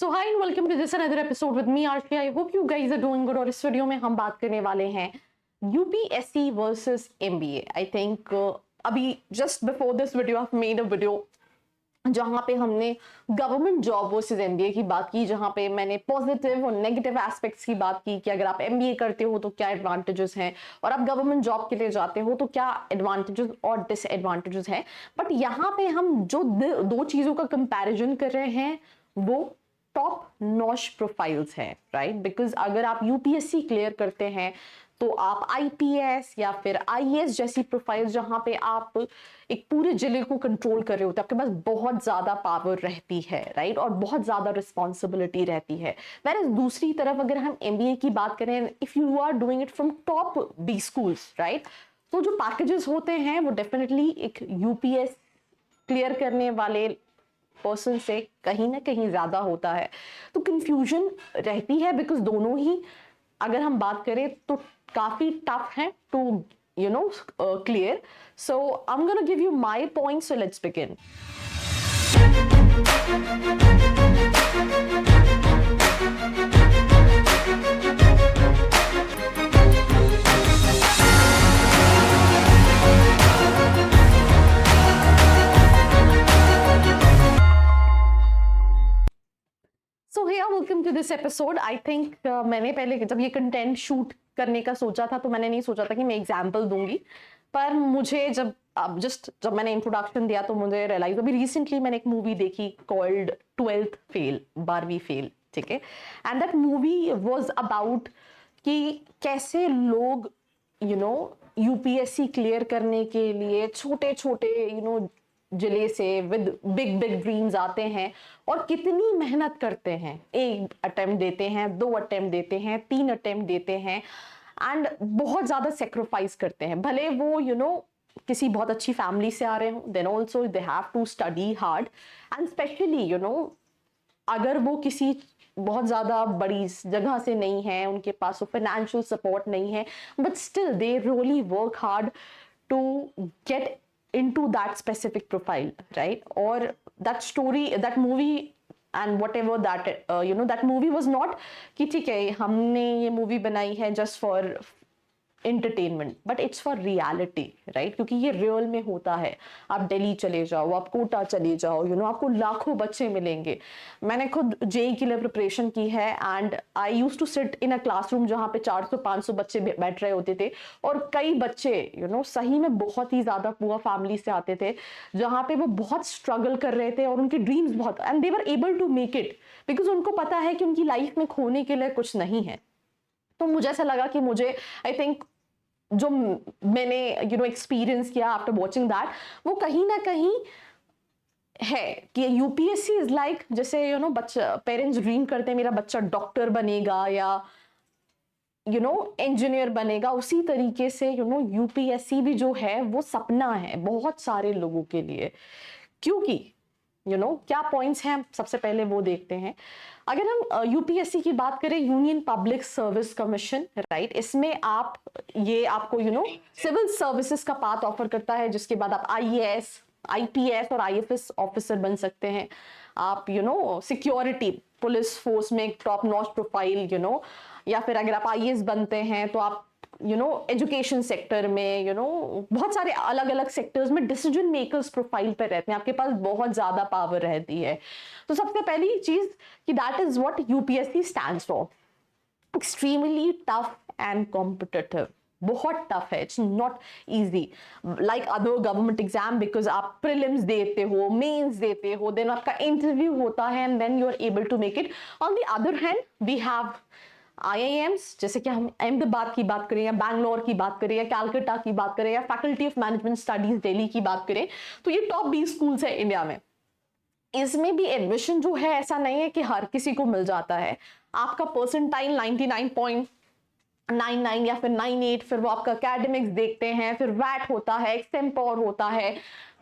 So hi and welcome to this another episode with me Aarti. I hope you guys are doing good. और इस video में हम बात करने वाले हैं UPSC versus MBA. I think अभी just before this video I made a video जहां पे हमने गवर्नमेंट जॉब वर्सेस एमबीए की बात की, जहां पे मैंने पॉजिटिव और नेगेटिव एस्पेक्ट्स की बात की कि अगर आप एमबीए करते हो तो क्या एडवांटेजेस हैं और आप गवर्नमेंट जॉब के लिए जाते हो तो क्या एडवांटेजेस और डिसएडवांटेजेस हैं। बट यहाँ पे हम जो दो चीजों का कंपैरिजन कर रहे हैं वो टॉप नॉच प्रोफाइल्स है, राइट। बिकॉज अगर आप यूपीएससी क्लियर करते हैं तो आप आईपीएस या फिर आईएएस जैसी प्रोफाइल जहां पे आप एक पूरे जिले को कंट्रोल कर रहे होते हैं, आपके पास बहुत ज्यादा पावर रहती है, राइट, और बहुत ज्यादा रिस्पॉन्सिबिलिटी रहती है। वेयर दूसरी तरफ अगर हम एमबीए की बात करें, if you are doing it from top B schools, right, तो जो पैकेजेस होते हैं वो डेफिनेटली एक यूपीएस क्लियर करने वाले पर्सन से कहीं ना कहीं ज्यादा होता है। तो कंफ्यूजन रहती है बिकॉज दोनों ही अगर हम बात करें तो काफी टफ है to clear. So I am gonna give you my point, so let's begin. So hey welcome to this episode. I think मैंने पहले जब ये कंटेंट शूट करने का सोचा था तो मैंने नहीं सोचा था कि मैं एग्जाम्पल दूंगी, पर मुझे जब मैंने इंट्रोडक्शन दिया तो मुझे रियलाइज, अभी रिसेंटली मैंने एक मूवी देखी कॉल्ड 12th फेल, 12वीं फेल, ठीक है। And that movie was about कि कैसे लोग यूपीएससी क्लियर करने के लिए छोटे छोटे जिले से विद बिग बिग ड्रीम्स आते हैं और कितनी मेहनत करते हैं। एक अटेम्प्ट देते हैं, 2 अटेम्प्ट देते हैं, 3 अटेम्प्ट देते हैं एंड बहुत ज्यादा सेक्रीफाइस करते हैं। भले वो किसी बहुत अच्छी फैमिली से आ रहे हो, then also they have to study hard and specially अगर वो किसी बहुत ज्यादा बड़ी जगह से नहीं है, उनके पास फाइनेंशियल सपोर्ट नहीं है, but still they really work hard to get into that specific profile, right? Or that story, that movie and whatever that that movie was not कि ठीक है हमने ये मूवी बनाई है just for entertainment, but it's for reality, right? क्योंकि ये real में होता है। आप दिल्ली चले जाओ, आप कोटा चले जाओ, आपको लाखों बच्चे मिलेंगे। मैंने खुद जेई के लिए प्रिपरेशन की है and I use to sit in a classroom जहाँ पे 400-500 बच्चे बैठ रहे होते थे और कई बच्चे सही में बहुत ही ज्यादा पुअर फैमिली से आते थे, जहाँ पे वो बहुत स्ट्रगल कर रहे थे और उनके ड्रीम्स बहुत, and they were able to make it because उनको पता है कि उनकी लाइफ में खोने के लिए कुछ नहीं है। तो मुझे ऐसा लगा कि मुझे, आई थिंक जो मैंने एक्सपीरियंस किया आफ्टर वॉचिंग दैट, वो कहीं ना कहीं है कि यूपीएससी इज लाइक जैसे बच्चा, पेरेंट्स ड्रीम करते हैं मेरा बच्चा डॉक्टर बनेगा या इंजीनियर बनेगा, उसी तरीके से यूपीएससी भी जो है वो सपना है बहुत सारे लोगों के लिए। क्योंकि क्या पॉइंट्स हैं, सबसे पहले वो देखते हैं। अगर हम यूपीएससी की बात करें, union public service commission, right, इसमें आपको सिविल सर्विसेज का पाथ ऑफर करता है, जिसके बाद आप आईएएस, आईपीएस और आईएफएस ऑफिसर बन सकते हैं। आप सिक्योरिटी पुलिस फोर्स में एक टॉप नॉच प्रोफाइल या फिर अगर आप आईएएस बनते हैं तो आप एजुकेशन सेक्टर में बहुत सारे अलग अलग सेक्टर्स में डिसीजन मेकर्स प्रोफाइल पे रहते हैं, आपके पास बहुत ज्यादा पावर रहती है। तो सबसे पहली चीज कि that is what UPSC stands for, extremely tough and competitive. बहुत टफ है, it's not easy like other government exam, because आप प्रीलिम्स देते हो, मेंस देते हो, देन आपका इंटरव्यू होता है and then you are able to make it. On the other hand we have IIMs, जैसे कि हम अहमदाबाद की बात करें या बैंगलोर की बात करें या कैलकाटा की बात करें या faculty of management studies Delhi की बात करें, तो ये टॉप 20 स्कूल्स है इंडिया में। इसमें भी एडमिशन जो है ऐसा नहीं है कि हर किसी को मिल जाता है। आपका परसेंटाइल 99.99 या फिर 98, फिर वो आपका एकेडमिक्स देखते हैं, फिर वैट होता है, एक्सटेम्पोर होता है,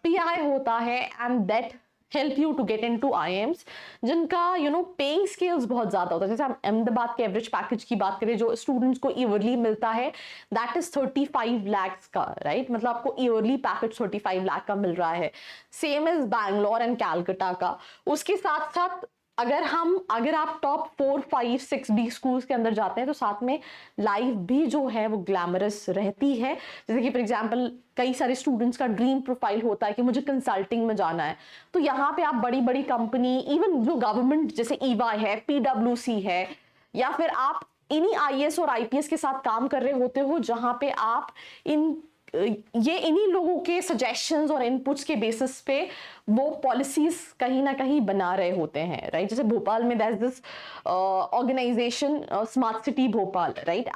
पीआई होता है, and that help you to get in to IIMs जिनका पेइंग स्केल्स बहुत ज्यादा होता है। जैसे हम अहमदाबाद के एवरेज पैकेज की बात करें जो स्टूडेंट्स को ईयरली मिलता है, दैट इज 35 लाख का, राइट, मतलब आपको ईयरली पैकेज 35 लाख का मिल रहा है। Same is Bangalore and Calcutta का। उसके साथ साथ अगर आप टॉप 4, 5, 6 डी स्कूल्स के अंदर जाते हैं तो साथ में लाइफ भी जो है वो ग्लैमरस रहती है। जैसे कि फॉर एग्जांपल कई सारे स्टूडेंट्स का ड्रीम प्रोफाइल होता है कि मुझे कंसल्टिंग में जाना है, तो यहाँ पे आप बड़ी बड़ी कंपनी, इवन जो गवर्नमेंट जैसे ईवाई है, पीडब्ल्यूसी है, या फिर आप इन्हीं आईएएस और आईपीएस के साथ काम कर रहे होते हो, जहां पे आप इन्हीं लोगों के सजेशंस और इनपुट्स के बेसिस पे वो पॉलिसीज कहीं ना कहीं बना रहे होते हैं, राइट। जैसे भोपाल में that this organisation smart city Bhopal, right.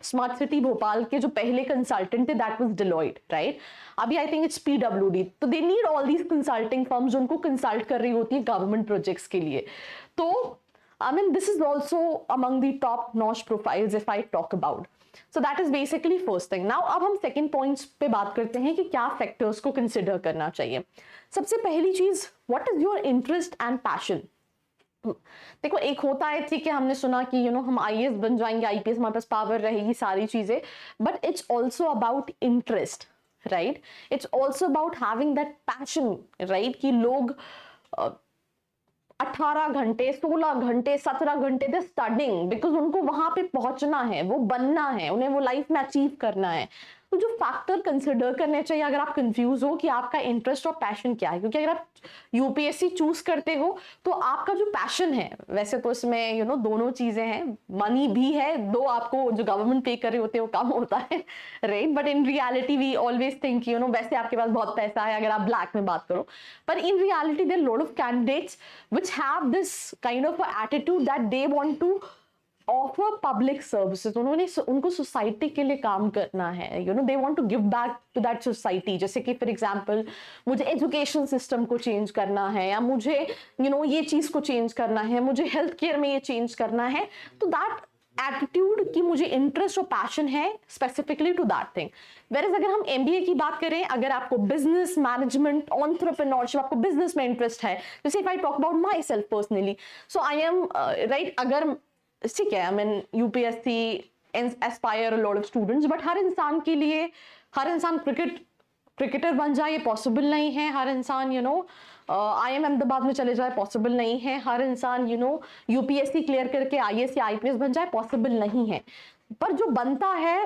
Smart city Bhopal के जो पहले कंसल्टेंट थे दैट वाज डिलॉयट, राइट। अभी आई थिंक इट्स पीडब्ल्यूडी। तो they need all these consulting firms जो उनको कंसल्ट कर रही होती है गवर्नमेंट प्रोजेक्ट्स के लिए। तो I mean, this is also among the top-notch profiles if I talk about. So that is basically first thing. Now, अब हम second points पे बात करते हैं कि क्या factors को consider करना चाहिए। सबसे पहली चीज, what is your interest and passion? देखो, एक होता है, ठीक है, हमने सुना कि हम आईएएस बन जाएंगे, आईपीएस, हमारे पास पावर रहेगी, सारी चीजें, but it's also about interest, right. It's also about having that passion, right, कि लोग 18 घंटे, 16 घंटे, 17 घंटे दे स्टडिंग, बिकॉज उनको वहां पे पहुंचना है, वो बनना है, उन्हें वो लाइफ में अचीव करना है। तो जो फैक्टर कंसिडर करने चाहिए अगर आप कंफ्यूज हो कि आपका इंटरेस्ट और पैशन क्या है, क्योंकि अगर आप यूपीएससी चूज करते हो तो आपका जो पैशन है, वैसे तो इसमें दोनों चीजें हैं, मनी भी है, दो आपको जो गवर्नमेंट पे कर रहे होते हैं वो कम होता है, right, but in reality we always think वैसे आपके पास बहुत पैसा है अगर आप ब्लैक में बात करो, पर in reality there lot of candidates which have this kind of attitude that they want to offer public services. उनको सोसाइटी के लिए काम करना है, they want to give back to that society. जैसे कि फॉर एग्जांपल मुझे एजुकेशन सिस्टम को चेंज करना है, या मुझे ये चीज को चेंज करना है, मुझे हेल्थ केयर में ये चेंज करना है, तो दैट एटीट्यूड कि मुझे इंटरेस्ट और पैशन है specifically to that thing. Whereas अगर हम एमबीए की बात करें, अगर आपको बिजनेस मैनेजमेंट, एंटरप्रेन्योरशिप, आपको बिजनेस में इंटरेस्ट है, जैसे if I talk about myself personally, so I am right, अगर ठीक है, I mean UPSC aspire lot of students, but हर इंसान के लिए, हर इंसान क्रिकेटर बन जाए ये पॉसिबल नहीं है, हर इंसान आईएम अहमदाबाद में चले जाए पॉसिबल नहीं है, हर इंसान यूपीएससी क्लियर करके आईएएस या आईपीएस बन जाए पॉसिबल नहीं है। पर जो बनता है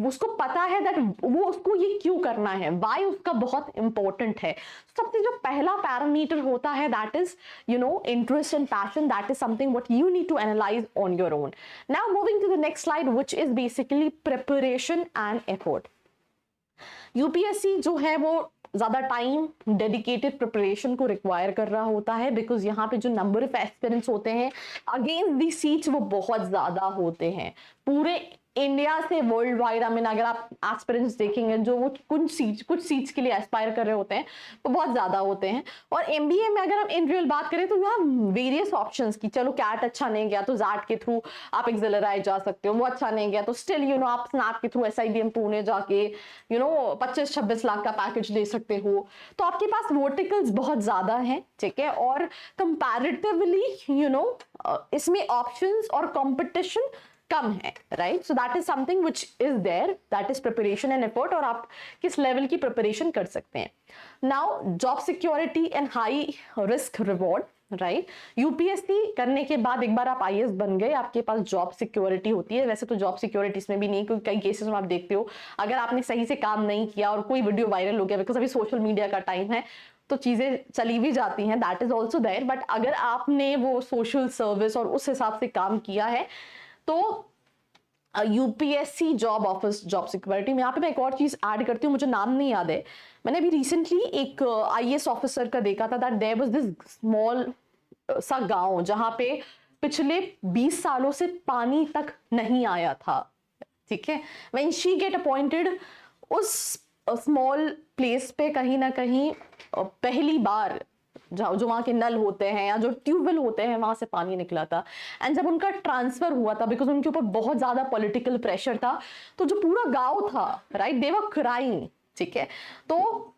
उसको पता है दैट वो उसको ये क्यों करना है, वाई उसका बहुत इंपॉर्टेंट है। सबसे जो पहला पैरामीटर होता है that is interest and passion, that is something what you need to analyse on your own. Now moving to the next slide which is basically preparation and effort. UPSC जो है वो ज्यादा टाइम डेडिकेटेड प्रिपरेशन को require कर रहा होता है, because यहाँ पे जो नंबर ऑफ एस्पिरेंट्स होते हैं अगेंस्ट दी सीट्स वो बहुत ज्यादा होते हैं पूरे इंडिया से वर्ल्ड वाइड। आई मीन अगर आप एस्पिरेंट्स देखेंगे जो वो कुछ सीट्स के लिए एस्पायर कर रहे होते हैं वो बहुत ज्यादा होते हैं। और एमबीए में अगर हम इन रियल बात करें तो यहाँ वेरियस ऑप्शंस की, चलो कैट अच्छा नहीं गया तो जैट के थ्रू आप एक्सेलराई जा सकते हो, वो अच्छा नहीं गया तो स्टिल आप स्नैप के थ्रू एसआईबीएम पुणे जाके 25-26 लाख का पैकेज ले सकते हो। तो आपके पास वर्टिकल्स बहुत ज्यादा हैं, ठीक है, और कंपैरेटिवली इसमें ऑप्शंस और कंपटीशन कम है, right. So that is something which is there, that is preparation and effort, और आप किस लेवल की प्रिपरेशन कर सकते हैं। Now job security and high risk reward, right. UPSC करने के बाद एक बार आप आईएएस बन गए, आपके पास जॉब सिक्योरिटी होती है। वैसे तो जॉब सिक्योरिटी इसमें भी नहीं, क्योंकि कई केसेस में आप देखते हो अगर आपने सही से काम नहीं किया और कोई वीडियो वायरल हो गया, बिकॉज अभी सोशल मीडिया का टाइम है तो चीजें चली भी जाती हैं, that is also there. But अगर आपने वो सोशल सर्विस और उस हिसाब से काम किया है तो UPSC job office job security में, यहाँ पे मैं एक और चीज ऐड करती हूँ, मुझे नाम नहीं याद है, मैंने अभी रिसेंटली एक आईएएस ऑफिसर का देखा था that there was this small सा गांव जहां पे पिछले 20 सालों से पानी तक नहीं आया था, ठीक है। व्हेन शी गेट अपॉइंटेड उस स्मॉल प्लेस पे कहीं ना कहीं पहली बार जो वहां के नल होते हैं या जो ट्यूबवेल होते हैं वहां से पानी निकला था। एंड जब उनका ट्रांसफर हुआ था, बिकॉज उनके ऊपर बहुत ज्यादा पॉलिटिकल प्रेशर था, तो जो पूरा गांव था, राइट, दे वर क्राइंग, ठीक है। तो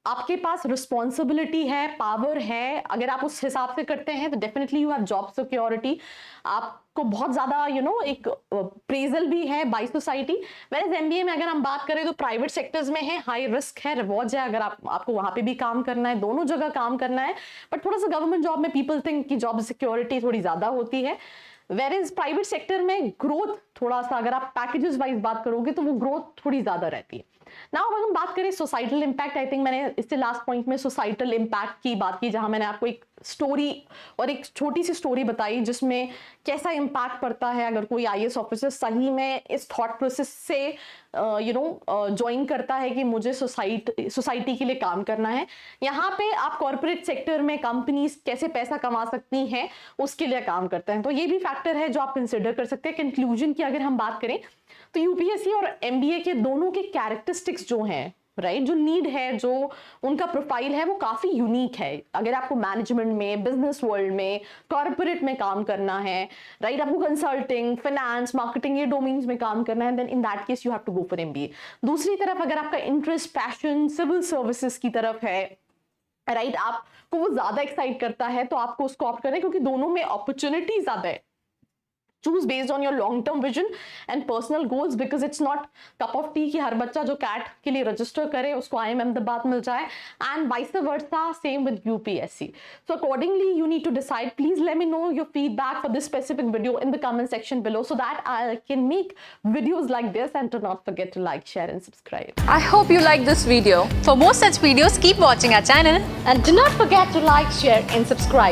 आपके पास रिस्पॉन्सिबिलिटी है, पावर है, अगर आप उस हिसाब से करते हैं तो definitely you have job security, आपको बहुत ज्यादा एक प्रेजल भी है बाय सोसाइटी। वैसे एमबीए में अगर हम बात करें तो प्राइवेट सेक्टर्स में है, हाई रिस्क है, रिवॉर्ड्स है, अगर आपको वहां पे भी काम करना है, दोनों जगह काम करना है। बट थोड़ा सा गवर्नमेंट जॉब में पीपल थिंक कि जॉब सिक्योरिटी थोड़ी ज्यादा होती है, वेर इज प्राइवेट सेक्टर में ग्रोथ थोड़ा सा, अगर आप पैकेजेस वाइज बात करोगे तो वो ग्रोथ थोड़ी ज्यादा रहती है। नाउ अगर हम बात करें सोसाइटल इम्पैक्ट, आई थिंक मैंने इससे लास्ट पॉइंट में सोसाइटल इम्पैक्ट की बात की, जहां मैंने आपको एक स्टोरी और एक छोटी सी स्टोरी बताई जिसमें कैसा इम्पैक्ट पड़ता है अगर कोई आईएएस ऑफिसर सही में इस थॉट प्रोसेस से ज्वाइन करता है कि मुझे सोसाइटी के लिए काम करना है। यहाँ पे आप कॉर्पोरेट सेक्टर में कंपनीज कैसे पैसा कमा सकती हैं उसके लिए काम करते हैं, तो ये भी फैक्टर है जो आप कंसिडर कर सकते हैं। कंक्लूजन की अगर हम बात करें तो यूपीएससी और एमबीए के दोनों के कैरेक्टरिस्टिक्स जो हैं, राइट, जो नीड है, जो उनका प्रोफाइल है वो काफी यूनिक है। अगर आपको मैनेजमेंट में, बिजनेस वर्ल्ड में, कॉर्पोरेट में काम करना है, राइट, आपको कंसल्टिंग, फाइनेंस, मार्केटिंग ये डोमेन्स में काम करना है, then in that case you have to go for MBA. दूसरी तरफ अगर आपका इंटरेस्ट, पैशन सिविल सर्विसेज की तरफ है, राइट, आपको वो ज्यादा एक्साइट करता है तो आपको उसको ऑप्ट करें, क्योंकि दोनों में अपॉर्चुनिटी ज्यादा है। choose based on your long term vision and personal goals, because it's not cup of tea कि हर बच्चा जो कैट के लिए रजिस्टर करे उसको IIM अहमदाबाद मिल जाए, and vice versa, same with UPSC. So accordingly you need to decide. Please let me know your feedback for this specific video in the comment section below so that I can make videos like this, and do not forget to like, share and subscribe. I hope you liked this video. For more such videos, keep watching our channel And do not forget to like, share and subscribe.